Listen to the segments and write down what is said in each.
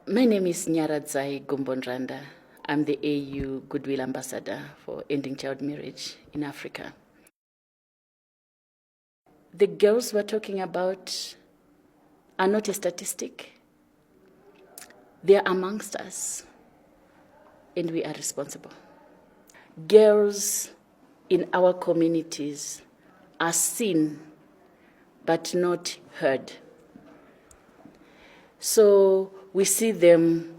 My name is Nyaradzai Gumbonranda. I'm the AU Goodwill Ambassador for Ending Child Marriage in Africa. The girls we're talking about are not a statistic. They are amongst us, and we are responsible. Girls in our communities are seen but not heard. So we see them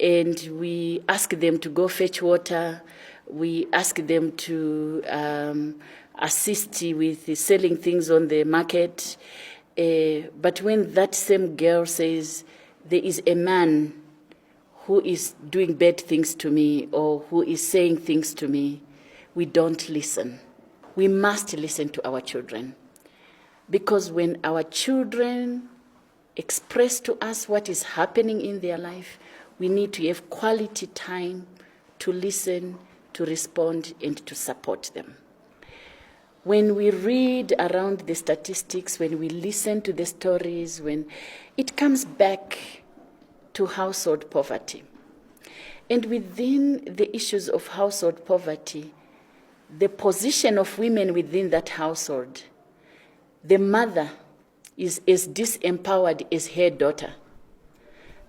and we ask them to go fetch water. We ask them to assist with selling things on the market. But when that same girl says, there is a man who is doing bad things to me or who is saying things to me, we don't listen. We must listen to our children. Because when our children express to us what is happening in their life, we need to have quality time to listen, to respond, and to support them. When we read around the statistics, when we listen to the stories, when it comes back to household poverty. And within the issues of household poverty, the position of women within that household, the mother is as disempowered as her daughter,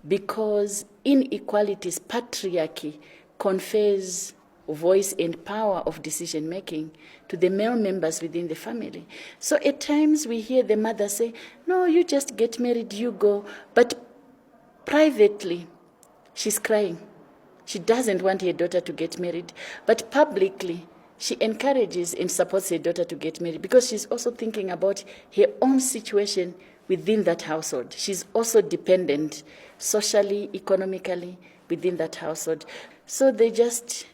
because inequalities, patriarchy, confers voice and power of decision making to the male members within the family. So at times we hear the mother say, no, you just get married, you go. But privately, she's crying. She doesn't want her daughter to get married. But publicly, she encourages and supports her daughter to get married because she's also thinking about her own situation within that household. She's also dependent socially, economically within that household. So they just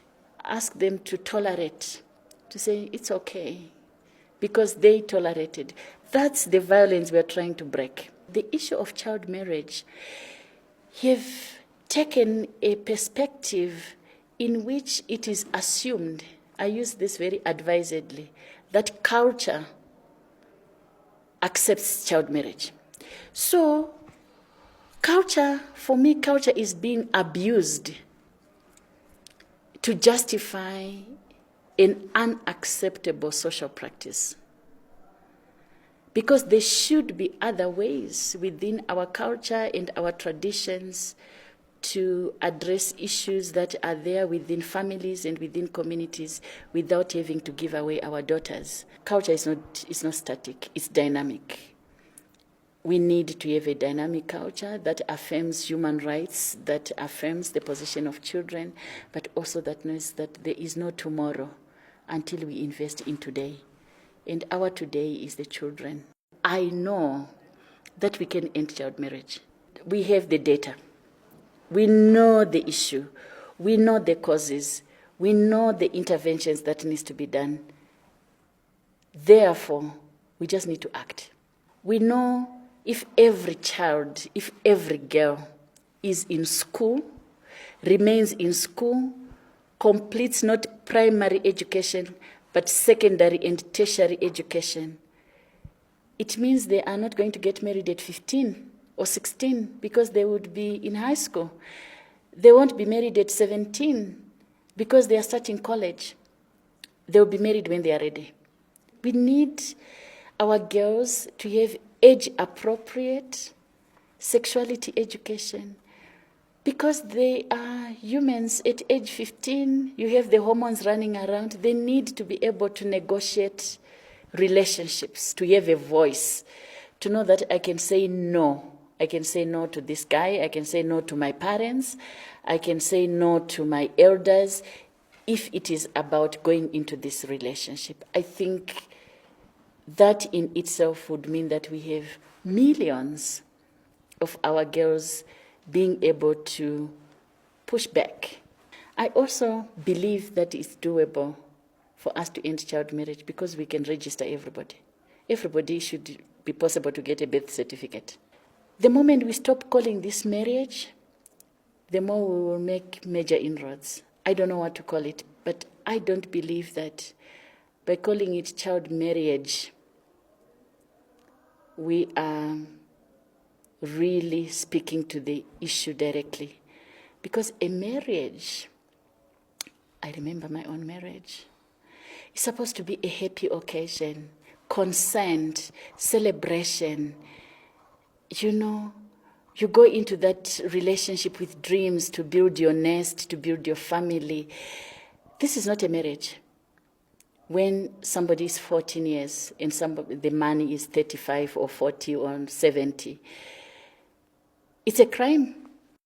ask them to tolerate, to say it's okay because they tolerated. That's the violence we're trying to break. The issue of child marriage have taken a perspective in which it is assumed, I use this very advisedly, that culture accepts child marriage. So culture, for me, culture is being abused to justify an unacceptable social practice. Because there should be other ways within our culture and our traditions to address issues that are there within families and within communities without having to give away our daughters. Culture is not static, it's dynamic. We need to have a dynamic culture that affirms human rights, that affirms the position of children, but also that knows that there is no tomorrow until we invest in today. And our today is the children. I know that we can end child marriage. We have the data. We know the issue. We know the causes. We know the interventions that needs to be done. Therefore, we just need to act. We know if every child, if every girl is in school, remains in school, completes not primary education, but secondary and tertiary education, it means they are not going to get married at 15 or 16 because they would be in high school. They won't be married at 17 because they are starting college. They will be married when they are ready. We need our girls to have age-appropriate sexuality education because they are humans. At age 15, you have the hormones running around. They need to be able to negotiate relationships, to have a voice, to know that I can say no. I can say no to this guy. I can say no to my parents. I can say no to my elders if it is about going into this relationship. I think that in itself would mean that we have millions of our girls being able to push back. I also believe that it's doable for us to end child marriage because we can register everybody. Everybody should be possible to get a birth certificate. The moment we stop calling this marriage, the more we will make major inroads. I don't know what to call it, but I don't believe that by calling it child marriage, we are really speaking to the issue directly. Because a marriage, I remember my own marriage, it's supposed to be a happy occasion, consent, celebration. You know, you go into that relationship with dreams to build your nest, to build your family. This is not a marriage. When somebody is 14 years and the man is 35 or 40 or 70, it's a crime